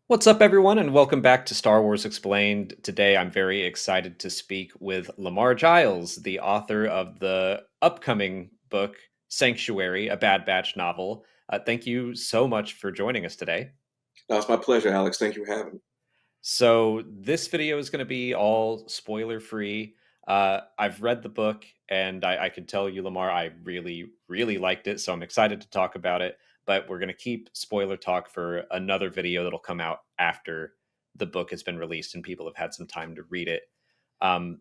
What's up, everyone, and welcome back to Star Wars Explained. Today, I'm very excited to speak with Lamar Giles, the author of the upcoming book, Sanctuary, a Bad Batch novel. Thank you so much for joining us today. No, it's my pleasure, Alex. Thank you for having me. So, this video is going to be all spoiler free. I've read the book, and I can tell you, Lamar, I really, really liked it. So, I'm excited to talk about it. But we're going to keep spoiler talk for another video that'll come out after the book has been released and people have had some time to read it. Um,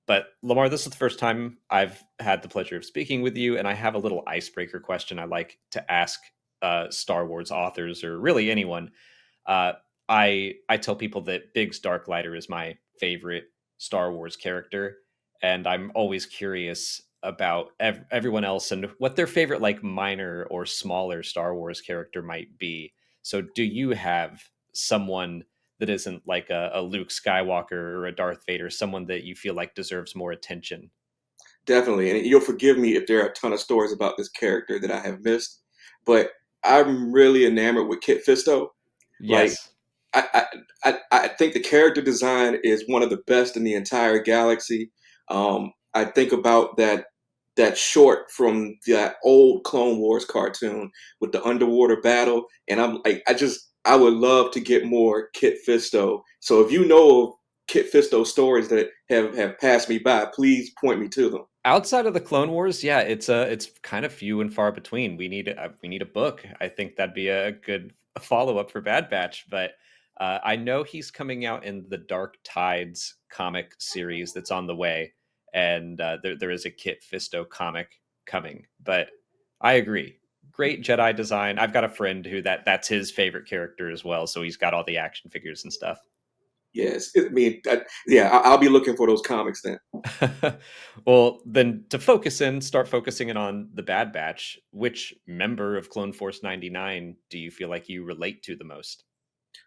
but, Lamar, this is the first time I've had the pleasure of speaking with you, and I have a little icebreaker question I like to ask Star Wars authors or really anyone. Uh, I tell people that Biggs Darklighter is my favorite Star Wars character, and I'm always curious about everyone else and what their favorite like minor or smaller Star Wars character might be. So, do you have someone that isn't like a Luke Skywalker or a Darth Vader, someone that you feel like deserves more attention? Definitely. And you'll forgive me if there are a ton of stories about this character that I have missed, but I'm really enamored with Kit Fisto. Like, Yes. I think the character design is one of the best in the entire galaxy. I think about that short from that old Clone Wars cartoon with the underwater battle, and I'm like, I would love to get more Kit Fisto. So if you know of Kit Fisto stories that have passed me by, please point me to them. Outside of the Clone Wars, yeah, it's kind of few and far between. We need a book. I think that'd be a good follow up for Bad Batch. But I know he's coming out in the Dark Tides comic series that's on the way, and there is a Kit Fisto comic coming. But I agree, great Jedi design. I've got a friend who that's his favorite character as well, so he's got all the action figures and stuff. Yes, yeah, I'll be looking for those comics then. Well, then to start focusing in on the Bad Batch, which member of Clone Force 99 do you feel like you relate to the most?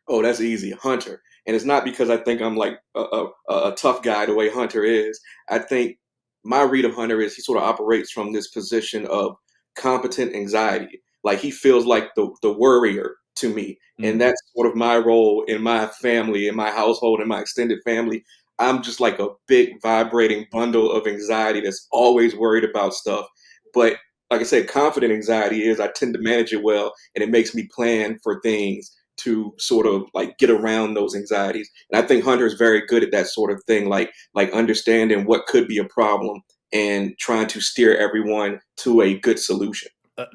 Oh, that's easy, Hunter. And it's not because I think I'm like a tough guy the way Hunter is. I think my read of Hunter is he sort of operates from this position of competent anxiety. Like he feels like the worrier to me. And Mm. that's sort of my role in my family, in my household, in my extended family. I'm just like a big vibrating bundle of anxiety that's always worried about stuff. But like I said, confident anxiety is I tend to manage it well and it makes me plan for things to sort of like get around those anxieties. And I think Hunter is very good at that sort of thing, like understanding what could be a problem and trying to steer everyone to a good solution.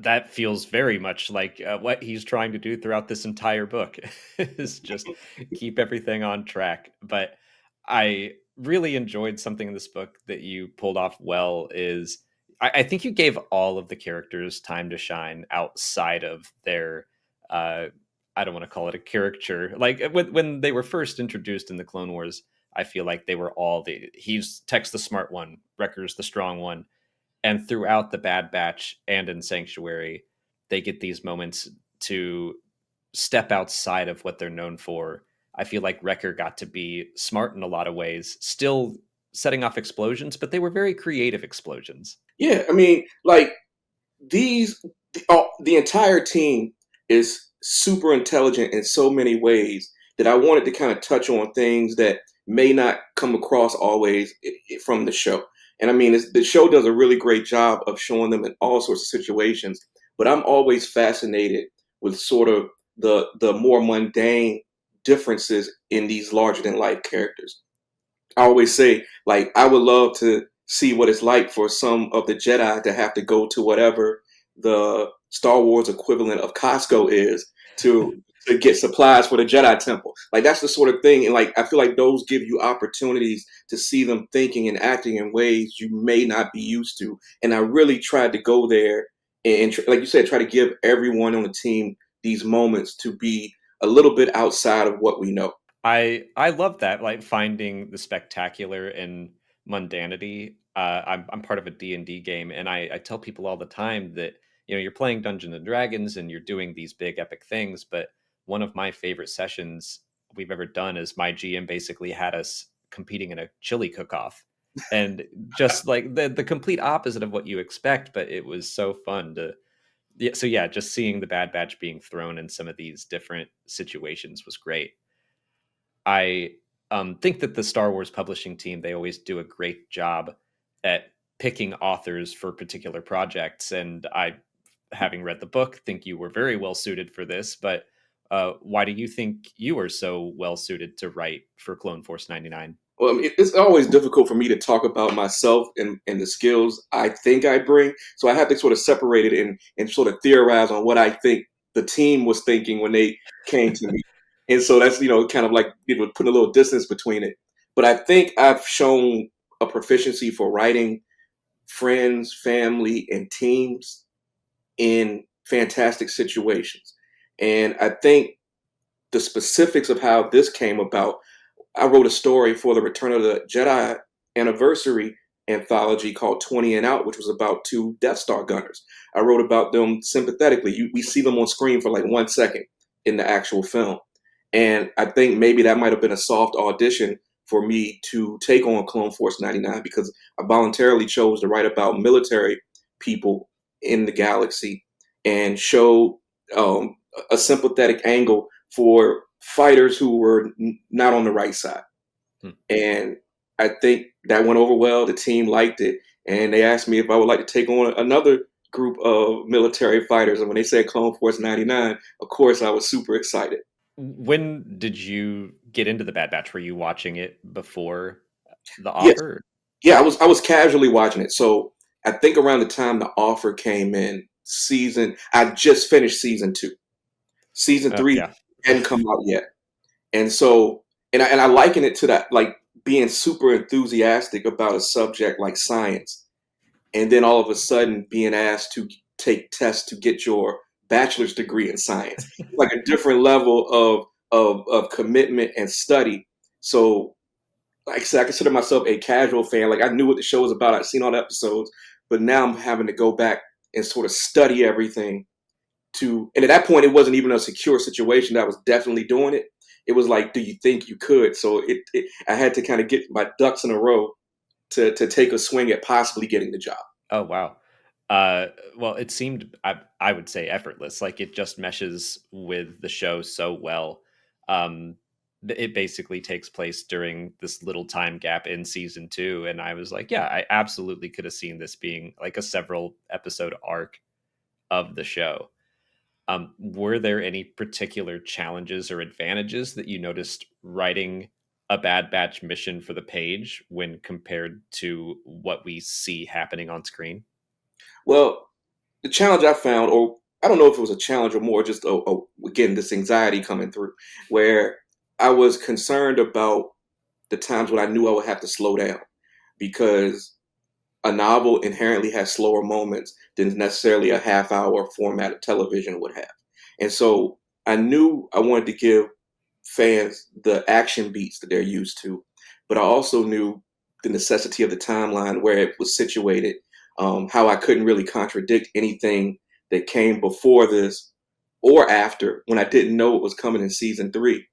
That feels very much like what he's trying to do throughout this entire book is just keep everything on track. But I really enjoyed something in this book that you pulled off well is I think you gave all of the characters time to shine outside of their uh, I don't want to call it a caricature. Like when they were first introduced in the Clone Wars, I feel like they were all he's Tex the smart one, Wrecker's the strong one, and throughout the Bad Batch and in Sanctuary, they get these moments to step outside of what they're known for. I feel like Wrecker got to be smart in a lot of ways, still setting off explosions, but they were very creative explosions. Yeah, I mean, like these, the entire team is super intelligent in so many ways that I wanted to kind of touch on things that may not come across always from the show. And I mean, the show does a really great job of showing them in all sorts of situations, but I'm always fascinated with sort of the more mundane differences in these larger than life characters. I always say, like, I would love to see what it's like for some of the Jedi to have to go to whatever the Star Wars equivalent of Costco is to get supplies for the Jedi Temple. Like that's the sort of thing, and like I feel like those give you opportunities to see them thinking and acting in ways you may not be used to. And I really tried to go there and like you said, try to give everyone on the team these moments to be a little bit outside of what we know. I love that, like finding the spectacular in mundanity. I'm part of a D&D game, and I tell people all the time that you're playing Dungeons and Dragons and you're doing these big epic things, but one of my favorite sessions we've ever done is my GM basically had us competing in a chili cook-off, and just like the complete opposite of what you expect, but it was so fun to yeah, so yeah, just seeing the Bad Batch being thrown in some of these different situations was great. I think that the Star Wars publishing team, they always do a great job at picking authors for particular projects. And I, having read the book, think you were very well suited for this. But why do you think you were so well suited to write for Clone Force 99? Well, I mean, it's always difficult for me to talk about myself and the skills I think I bring. So I have to sort of separate it and sort of theorize on what I think the team was thinking when they came to me. And so that's, kind of like, putting a little distance between it. But I think I've shown a proficiency for writing friends, family, and teams in fantastic situations. And I think the specifics of how this came about, I wrote a story for the Return of the Jedi anniversary anthology called 20 and Out, which was about two Death Star gunners. I wrote about them sympathetically. We see them on screen for like 1 second in the actual film. And I think maybe that might have been a soft audition for me to take on Clone Force 99 because I voluntarily chose to write about military people in the galaxy and show um, a sympathetic angle for fighters who were not on the right side. Hmm. And I think that went over well. The team liked it. And they asked me if I would like to take on another group of military fighters. And when they said Clone Force 99, of course, I was super excited. When did you get into the Bad Batch? Were you watching it before the Yes. offer? Yeah, I was casually watching it. So I think around the time the offer came in, I just finished season two. Season Oh, three yeah. hadn't come out yet. And so, and I liken it to that, like being super enthusiastic about a subject like science, and then all of a sudden being asked to take tests to get your bachelor's degree in science, like a different level of commitment and study. So, like I said, I consider myself a casual fan. Like I knew what the show was about. I'd seen all the episodes, but now I'm having to go back and sort of study everything and at that point it wasn't even a secure situation that I was definitely doing it. It was like, do you think you could? So I had to kind of get my ducks in a row to take a swing at possibly getting the job. Oh, wow. Well, it seemed, I would say, effortless. Like it just meshes with the show so well. Um, it basically takes place during this little time gap in season two, and I was like, yeah, I absolutely could have seen this being like a several episode arc of the show. Were there any particular challenges or advantages that you noticed writing a Bad Batch mission for the page when compared to what we see happening on screen? Well, the challenge I found, or I don't know if it was a challenge or more just again this anxiety coming through, where I was concerned about the times when I knew I would have to slow down because a novel inherently has slower moments than necessarily a half hour format of television would have. And so I knew I wanted to give fans the action beats that they're used to, but I also knew the necessity of the timeline where it was situated, how I couldn't really contradict anything that came before this or after when I didn't know it was coming in season three.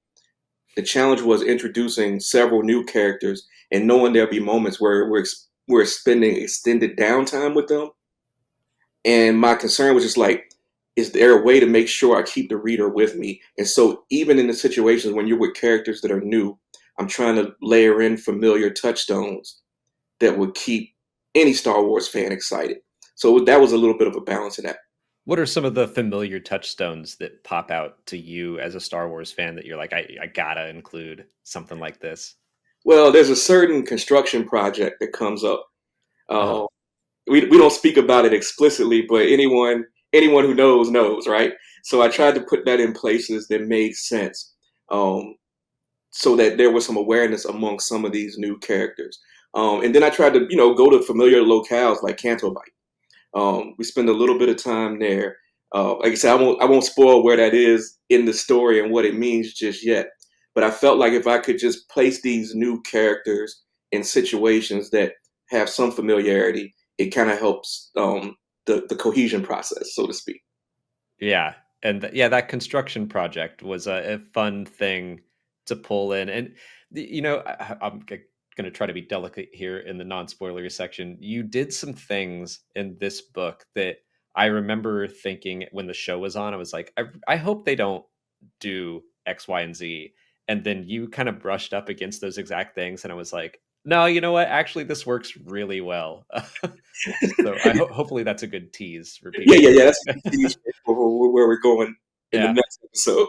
The challenge was introducing several new characters and knowing there'll be moments where we're spending extended downtime with them. And my concern was just like, is there a way to make sure I keep the reader with me? And so even in the situations when you're with characters that are new, I'm trying to layer in familiar touchstones that would keep any Star Wars fan excited. So that was a little bit of a balance in that. What are some of the familiar touchstones that pop out to you as a Star Wars fan that you're like, I gotta include something like this? Well, there's a certain construction project that comes up. Uh-huh. Uh, we don't speak about it explicitly, but anyone who knows, right? So I tried to put that in places that made sense, um, so that there was some awareness among some of these new characters. And then I tried to go to familiar locales like Canto Bight. We spend a little bit of time there. Like I said, I won't spoil where that is in the story and what it means just yet. But I felt like if I could just place these new characters in situations that have some familiarity, it kind of helps the cohesion process, so to speak. Yeah, and yeah, that construction project was a fun thing to pull in, and I'm going to try to be delicate here in the non-spoilery section. You did some things in this book that I remember thinking when the show was on, I was like, I hope they don't do X, Y, and Z. And then you kind of brushed up against those exact things, and I was like, no, you know what? Actually, this works really well. So hopefully that's a good tease for Yeah, people yeah, to yeah. That's like. a good tease for where we're going in the Yeah. next episode.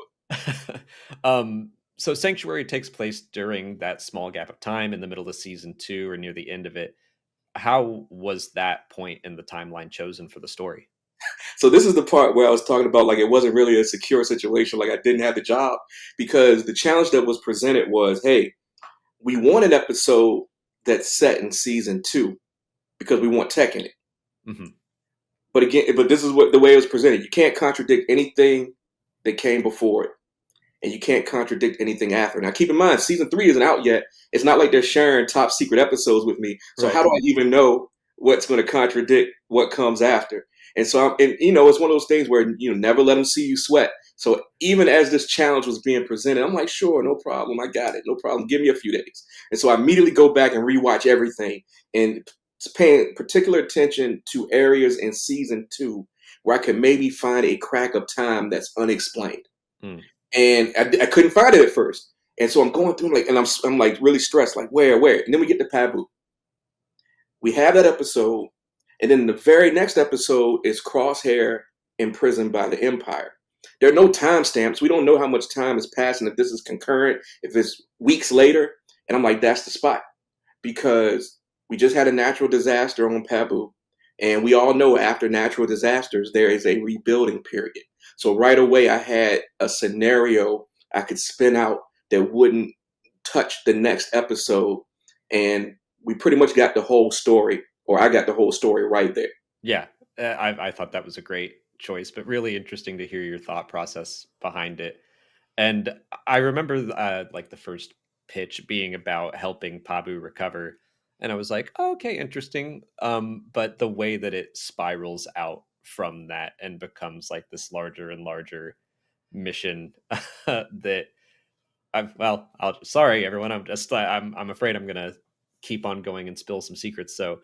So Sanctuary takes place during that small gap of time in the middle of season two or near the end of it. How was that point in the timeline chosen for the story? So this is the part where I was talking about like it wasn't really a secure situation, like I didn't have the job, because the challenge that was presented was, hey, we want an episode that's set in season two because we want tech in it. Hmm. But again, but this is what the way it was presented. You can't contradict anything that came before it, and you can't contradict anything after. Now, keep in mind, season three isn't out yet. It's not like they're sharing top secret episodes with me. So Right. how do I even know what's going to contradict what comes after? And so, and it's one of those things where never let them see you sweat. So even as this challenge was being presented, I'm like, sure, no problem, I got it, no problem. Give me a few days. And so I immediately go back and rewatch everything and paying particular attention to areas in season two where I could maybe find a crack of time that's unexplained, Mm. and I couldn't find it at first. And so I'm going through like, and I'm like really stressed, like where, and then we get to Pabu. We have that episode, and then the very next episode is Crosshair imprisoned by the Empire. There are no timestamps. We don't know how much time is passing. If this is concurrent, if it's weeks later, and I'm like, that's the spot because we just had a natural disaster on Pabu. And we all know after natural disasters, there is a rebuilding period. So right away, I had a scenario I could spin out that wouldn't touch the next episode. And we pretty much got the whole story, or I got the whole story right there. Yeah, I thought that was a great choice, but really interesting to hear your thought process behind it. And I remember like the first pitch being about helping Pabu recover, and I was like, oh, okay, interesting. But the way that it spirals out from that and becomes like this larger and larger mission that I'll sorry everyone. I'm afraid I'm gonna keep on going and spill some secrets. So,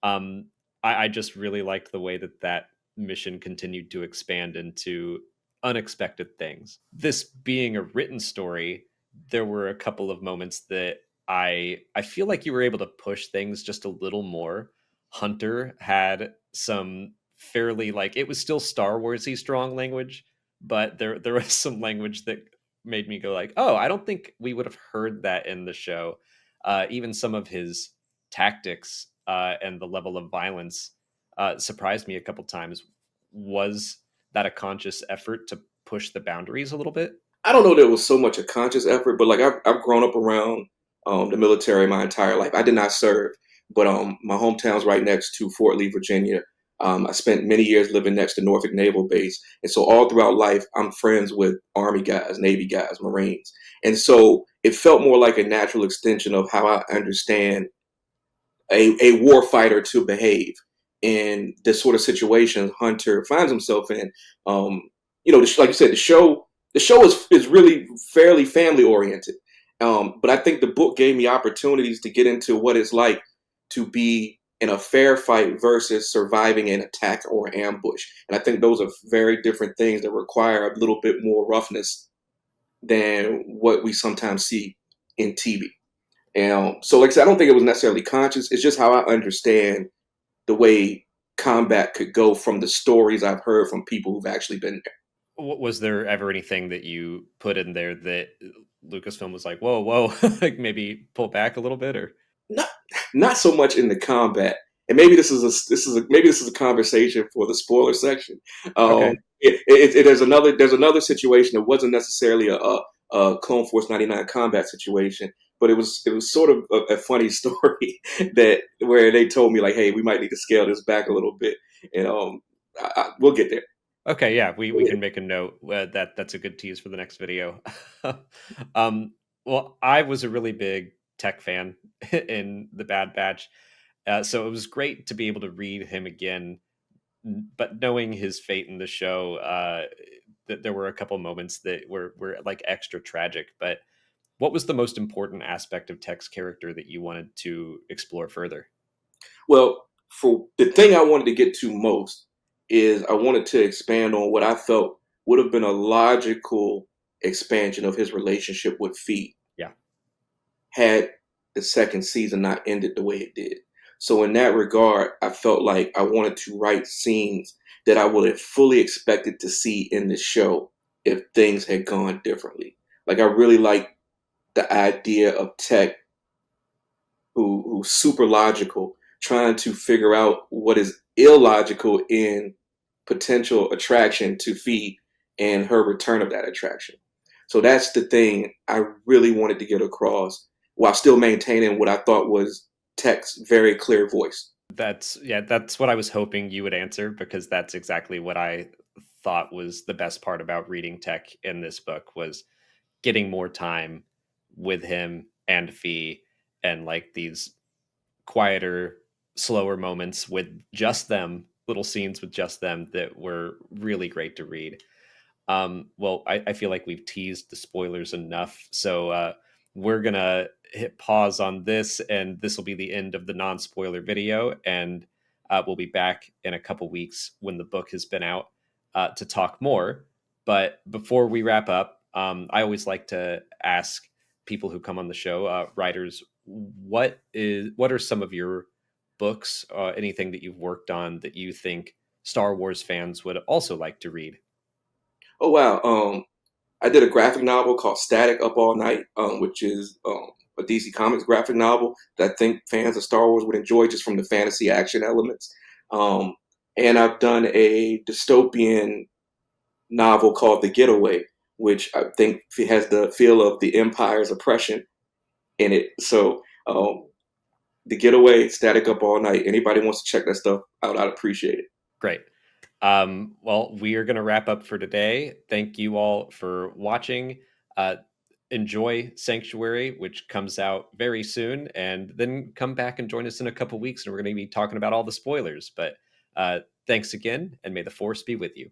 um, I just really liked the way that that mission continued to expand into unexpected things. This being a written story, there were a couple of moments that I feel like you were able to push things just a little more. Hunter had some fairly like it was still Star Warsy strong language, but there was some language that made me go like, "Oh, I don't think we would have heard that in the show." Even some of his tactics and the level of violence surprised me a couple times. Was that a conscious effort to push the boundaries a little bit? I don't know that it was so much a conscious effort, but like I've grown up around the military my entire life. I did not serve, but my hometown's right next to Fort Lee, Virginia. I spent many years living next to Norfolk Naval Base, and so all throughout life, I'm friends with Army guys, Navy guys, Marines, and so it felt more like a natural extension of how I understand a war fighter to behave in this sort of situation Hunter finds himself in. Um, like you said, the show is really fairly family oriented. But I think the book gave me opportunities to get into what it's like to be in a fair fight versus surviving an attack or ambush. And I think those are very different things that require a little bit more roughness than what we sometimes see in TV. And so, like I said, I don't think it was necessarily conscious. It's just how I understand the way combat could go from the stories I've heard from people who've actually been there. Was there ever anything that you put in there that Lucasfilm was like, "Whoa, whoa," like maybe pull back a little bit, or Not, not so much in the combat. And maybe this is a conversation for the spoiler section. okay, There's another situation that wasn't necessarily a Clone Force 99 combat situation, but it was sort of a funny story that where they told me like, hey, we might need to scale this back a little bit, and we'll get there. okay, yeah, we can make a note that that's a good tease for the next video. um, well, I was a really big tech fan in the Bad Batch, so it was great to be able to read him again. But knowing his fate in the show, that there were a couple moments that were like extra tragic. But what was the most important aspect of Tech's character that you wanted to explore further? Well, for the thing I wanted to get to most is I wanted to expand on what I felt would have been a logical expansion of his relationship with Fee Yeah. had the second season not ended the way it did. So in that regard, I felt like I wanted to write scenes that I would have fully expected to see in the show if things had gone differently. Like I really like the idea of Tech, who's super logical, trying to figure out what is illogical in potential attraction to Fee and her return of that attraction. So that's the thing I really wanted to get across while still maintaining what I thought was Tech's very clear voice. That's what I was hoping you would answer, because that's exactly what I thought was the best part about reading Tech in this book, was getting more time with him and Fee, and like these quieter, slower moments with just them, little scenes with just them that were really great to read. Well, I feel like we've teased the spoilers enough, so we're gonna hit pause on this, and this will be the end of the non-spoiler video, and we'll be back in a couple weeks when the book has been out to talk more. But before we wrap up, I always like to ask people who come on the show, writers, what are some of your books, anything that you've worked on that you think Star Wars fans would also like to read? Oh wow! I did a graphic novel called Static Up All Night, which is a DC Comics graphic novel that I think fans of Star Wars would enjoy just from the fantasy action elements. Um, and I've done a dystopian novel called The Getaway, which I think has the feel of the Empire's oppression in it. So, The Getaway, Static Up All Night. Anybody wants to check that stuff out, I'd appreciate it. Great. Well, we are going to wrap up for today. Thank you all for watching. Uh, enjoy Sanctuary, which comes out very soon, and then come back and join us in a couple weeks, and we're going to be talking about all the spoilers. But thanks again, and may the Force be with you.